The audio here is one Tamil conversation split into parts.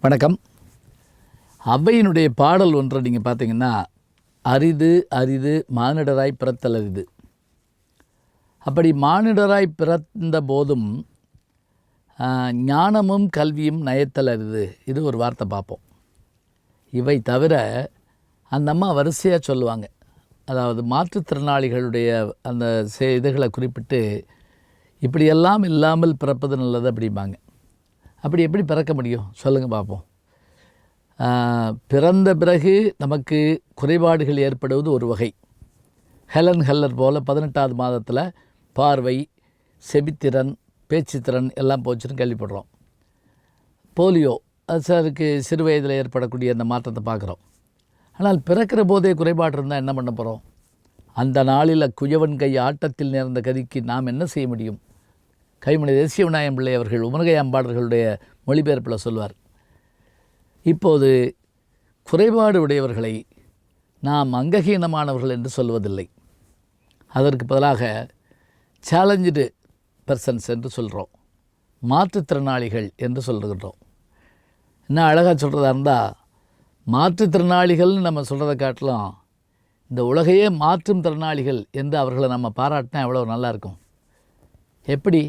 வணக்கம். ஔவையினுடைய பாடல் ஒன்றை நீங்கள் பார்த்தீங்கன்னா, அரிது அரிது மானிடராய் பிறத்தல் அரிது. அப்படி மானிடராய் பிறந்த போதும் ஞானமும் கல்வியும் நயத்தல் அரிது. இது ஒரு வார்த்தை பார்ப்போம். இவை தவிர அந்த அம்மா வரிசையாக சொல்லுவாங்க. அதாவது மாற்றுத்திறனாளிகளுடைய அந்த இதுகளை குறிப்பிட்டு இப்படியெல்லாம் இல்லாமல் பிறப்பது நல்லது அப்படிம்பாங்க. அப்படி எப்படி பிறக்க முடியும் சொல்லுங்கள் பார்ப்போம். பிறந்த பிறகு நமக்கு குறைபாடுகள் ஏற்படுவது ஒரு வகை. ஹெலன் ஹெல்லர் போல் 18வது மாதத்தில் பார்வை, செவித்திறன், பேச்சுத்திறன் எல்லாம் போச்சுன்னு கேள்விப்படுறோம். போலியோ அதுக்கு சிறு வயதில் ஏற்படக்கூடிய அந்த மாற்றத்தை பார்க்குறோம். ஆனால் பிறக்கிற போதே குறைபாடு இருந்தால் என்ன பண்ண போகிறோம்? அந்த நாளில் குயவன் கை ஆட்டத்தில் நேர்ந்த கதிக்கு நாம் என்ன செய்ய முடியும்? கைமணி தேசிய விநாயகம் பிள்ளை அவர்கள் உமர்கை அம்பாளர்களுடைய மொழிபெயர்ப்பில் சொல்வார். இப்போது குறைபாடு உடையவர்களை நாம் அங்ககீனமானவர்கள் என்று சொல்வதில்லை. அதற்கு பதிலாக சேலஞ்சு பர்சன்ஸ் என்று சொல்கிறோம், மாற்றுத்திறனாளிகள் என்று சொல்கிறோம். என்ன அழகாக சொல்கிறதா இருந்தால், மாற்றுத்திறனாளிகள்னு நம்ம சொல்கிறத காட்டிலும் இந்த உலகையே மாற்றும் திறனாளிகள் என்று அவர்களை நம்ம பாராட்டினா எவ்வளோ நல்லாயிருக்கும். எப்படி?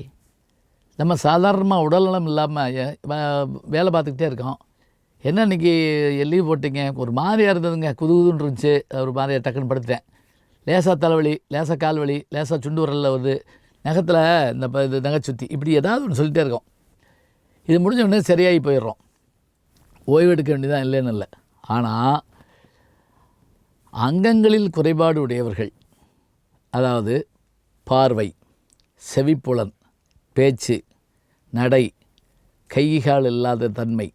நம்ம சாதாரணமாக உடல்நலம் இல்லாமல் வேலை பார்த்துக்கிட்டே இருக்கோம். என்ன இன்றைக்கி லீவ் போட்டிங்க? ஒரு மாதிரியாக இருந்ததுங்க, குதுகுதுன்னு இருந்துச்சு, ஒரு மாதிரியாக டக்குன்னு படுத்துட்டேன். லேசாக தலைவலி, லேசாக கால் வலி, லேசாக சுண்டு வரலில் வருது, நகத்தில் இது நகைச்சுத்தி, இப்படி ஏதாவது ஒன்று சொல்லிகிட்டே இருக்கோம். இது முடிஞ்ச உடனே சரியாகி போயிடுறோம். ஓய்வு எடுக்க வேண்டியதான் இல்லைன்னு இல்லை. ஆனால் அங்கங்களில் குறைபாடு உடையவர்கள், அதாவது பார்வை, செவிப்புலன், பேச்சு, நடை, கைகால் இல்லாத தன்மை,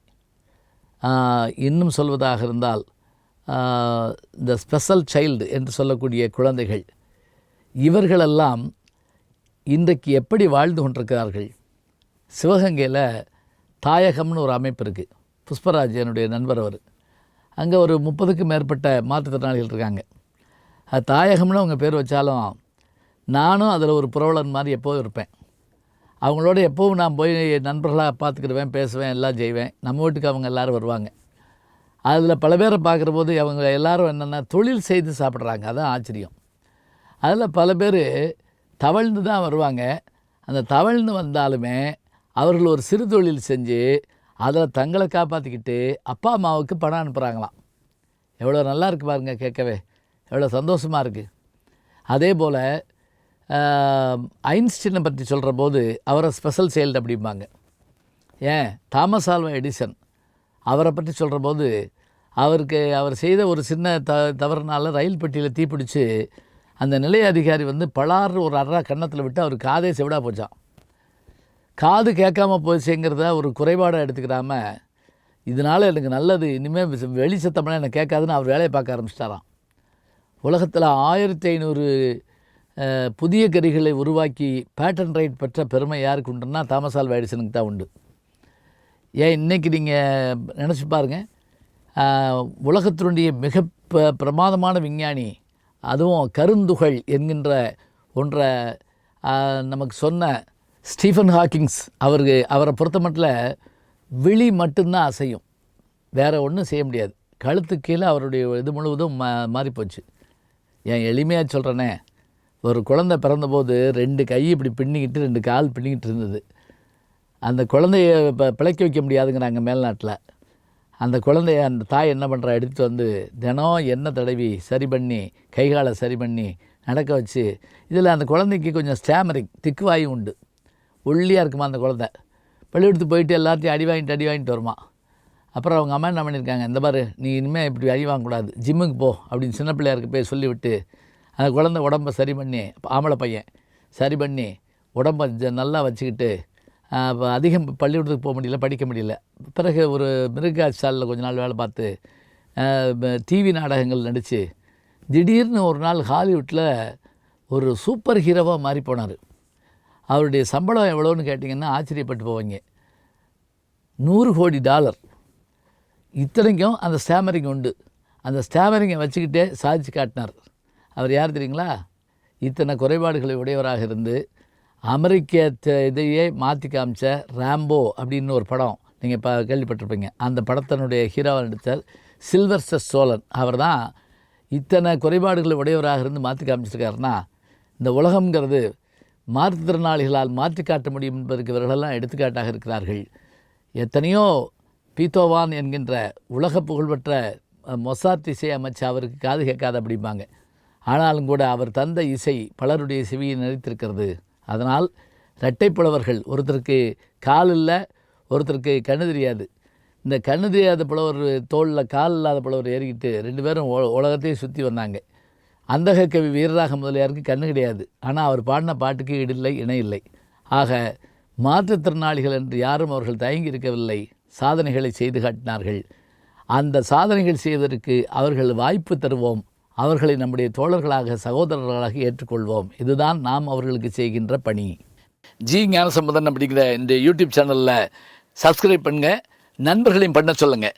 இன்னும் சொல்வதாக இருந்தால் இந்த ஸ்பெஷல் சைல்டு என்று சொல்லக்கூடிய குழந்தைகள், இவர்களெல்லாம் இன்றைக்கு எப்படி வாழ்ந்து கொண்டிருக்கிறார்கள்? சிவகங்கையில் தாயகம்னு ஒரு அமைப்பு இருக்குது. புஷ்பராஜ் என்னுடைய நண்பர் அவர். அங்கே ஒரு 30க்கும் மேற்பட்ட மாற்றுத்திறனாளிகள் இருக்காங்க. அது தாயகம்னு அவங்க பேர் வச்சாலும் நானும் அதில் ஒரு புரவலன் மாதிரி எப்போதும் இருப்பேன். அவங்களோட எப்போவும் நான் போய் நண்பர்களாக பார்த்துக்கிடுவேன், பேசுவேன், எல்லாம் செய்வேன். நம்ம வீட்டுக்கு அவங்க எல்லோரும் வருவாங்க. அதில் பல பேரை பார்க்குற போது அவங்க எல்லோரும் என்னென்னா தொழில் செய்து சாப்பிட்றாங்க. அதான் ஆச்சரியம். அதில் பல பேர் தவழ்ந்து தான் வருவாங்க. அந்த தவழ்ந்து வந்தாலுமே அவர்கள் ஒரு சிறு தொழில் செஞ்சு அதில் தங்களை காப்பாற்றிக்கிட்டு அப்பா அம்மாவுக்கு பணம் அனுப்புகிறாங்களாம். எவ்வளோ நல்லா இருக்குது பாருங்கள், கேட்கவே எவ்வளோ சந்தோஷமாக இருக்குது. அதே போல் ஐன்ஸ்டீனை பற்றி சொல்கிற போது அவரை ஸ்பெஷல் சைல்டு அப்படிம்பாங்க. ஏன் தாமஸ் ஆல்வா எடிசன் அவரை பற்றி சொல்கிற போது அவர் செய்த ஒரு சின்ன தவறுனால ரயில் பெட்டியில் தீப்பிடிச்சு அந்த நிலைய அதிகாரி பலார் ஒரு அறா கன்னத்தில் விட்டு அவர் காதே செவிடாக போச்சான். காது கேட்காம போச்சுங்கிறத ஒரு குறைபாடாக எடுத்துக்கிறாமல், இதனால் எனக்கு நல்லது, இனிமேல் வெளி சத்தம்லாம் எனக்கு கேட்காதுன்னு அவர் வேலையை பார்க்க ஆரம்பிச்சிட்டாராம். உலகத்தில் 1500 புதிய கருவிகளை உருவாக்கி பேட்டன் ரைட் பெற்ற பெருமை யாருக்கு உண்டுன்னா தாமஸ் ஆல்வா எடிசனுக்கு தான் உண்டு. ஏன் இன்றைக்கி நீங்கள் நினச்சி பாருங்கள், உலகத்தினுடைய மிக பிரமாதமான விஞ்ஞானி, அதுவும் கருந்துகள் என்கின்ற ஒன்றை நமக்கு சொன்ன ஸ்டீஃபன் ஹாக்கிங்ஸ் அவரை பொறுத்த மட்டும் விழி மட்டும்தான் அசையும், வேறு ஒன்றும் செய்ய முடியாது. கழுத்து கீழே அவருடைய இது முழுவதும் மாறிப்போச்சு. ஏன் எளிமையாக சொல்கிறேனே, ஒரு குழந்தை பிறந்தபோது 2 கை இப்படி பின்னிக்கிட்டு 2 கால் பின்னிக்கிட்டு இருந்தது. அந்த குழந்தைய பிழைக்க வைக்க முடியாதுங்கிறாங்க மேல்நாட்டில். அந்த குழந்தைய அந்த தாய் என்ன பண்ணுறா, எடுத்துகிட்டு தினம் எண்ணெய் தடவி சரி பண்ணி கைகாலை சரி பண்ணி நடக்க வச்சு, இதில் அந்த குழந்தைக்கு கொஞ்சம் ஸ்டாமரிங், திக்குவாயும் உண்டு, ஒல்லியாக இருக்குமா அந்த குழந்தை. பள்ளிக்கூடத்துக்கு போயிட்டு எல்லாத்தையும் அடி வாங்கிட்டு வருமா. அப்புறம் அவங்க அம்மா என்ன பண்ணியிருக்காங்க, இந்த மாதிரி நீ இனிமேல் இப்படி அடி வாங்கக்கூடாது, ஜிம்முக்கு போ அப்படின்னு சின்ன பிள்ளையாருக்கு போய் சொல்லிவிட்டு அந்த குழந்தை உடம்பை சரி பண்ணி, ஆம்பளை பையன் சரி பண்ணி உடம்பை நல்லா வச்சுக்கிட்டு அதிகம் பள்ளிக்கூடத்துக்கு போக முடியல, படிக்க முடியல. பிறகு ஒரு மிருகாட்சாலில் கொஞ்ச நாள் வேலை பார்த்து டிவி நாடகங்கள் நடித்து திடீர்னு ஒரு நாள் ஹாலிவுட்டில் ஒரு சூப்பர் ஹீரோவாக மாறி போனார். அவருடைய சம்பளம் எவ்வளோன்னு கேட்டிங்கன்னா ஆச்சரியப்பட்டு போவீங்க. $100 கோடி. இத்தனைக்கும் அந்த ஸ்டாமரிங் உண்டு. அந்த ஸ்டாமரிங்கை வச்சுக்கிட்டே சாதிச்சு காட்டினார். அவர் யார் தெரியுங்களா? இத்தனை குறைபாடுகளை உடையவராக இருந்து அமெரிக்க இதையே மாற்றி காமிச்ச ராம்போ அப்படின்னு ஒரு படம் நீங்கள் கேள்விப்பட்டிருப்பீங்க. அந்த படத்தினுடைய ஹீரோவாக நடித்தார் சில்வஸ்டர் ஸ்டோலன். அவர் தான் இத்தனை குறைபாடுகள் உடையவராக இருந்து மாற்றி காமிச்சிருக்காருன்னா, இந்த உலகங்கிறது மாற்றுத்திறனாளிகளால் மாற்றி காட்ட முடியும் என்பதற்கு இவர்களெல்லாம் எடுத்துக்காட்டாக இருக்கிறார்கள். எத்தனையோ பீத்தோவான் என்கின்ற உலக புகழ்பெற்ற மொசார்ட் இசை அமைச்சு அவருக்கு காது கேட்காது அப்படிம்பாங்க. ஆனாலும் கூட அவர் தந்த இசை பலருடைய செவியை நிறைத்திருக்கிறது. அதனால் இரட்டைப்புலவர்கள், ஒருத்தருக்கு கால் இல்லை, ஒருத்தருக்கு கண்ணு தெரியாது. இந்த கண்ணு தெரியாத புலவர் தோளில் கால் இல்லாத புலவர் ஏறிக்கிட்டு 2 பேரும் உலகத்தையும் சுற்றி வந்தாங்க. அந்தக கவி வீரராக முதலியாருக்கு கண்ணு கிடையாது. ஆனால் அவர் பாடின பாட்டுக்கு இடில்லை, இணை இல்லை. ஆக மாற்றுத்திறனாளிகள் என்று யாரும் அவர்கள் தயங்கி இருக்கவில்லை, சாதனைகளை செய்து காட்டினார்கள். அந்த சாதனைகள் செய்வதற்கு அவர்கள் வாய்ப்பு தருவோம், அவர்களை நம்முடைய தோழர்களாக சகோதரர்களாக ஏற்றுக்கொள்வோம். இதுதான் நாம் அவர்களுக்கு செய்கின்ற பணி. ஜி ஞானசம்பந்தன் அப்படிங்கிற இந்த யூடியூப் சேனலில் சப்ஸ்கிரைப் பண்ணுங்கள், நண்பர்களையும் பண்ண சொல்லுங்கள்.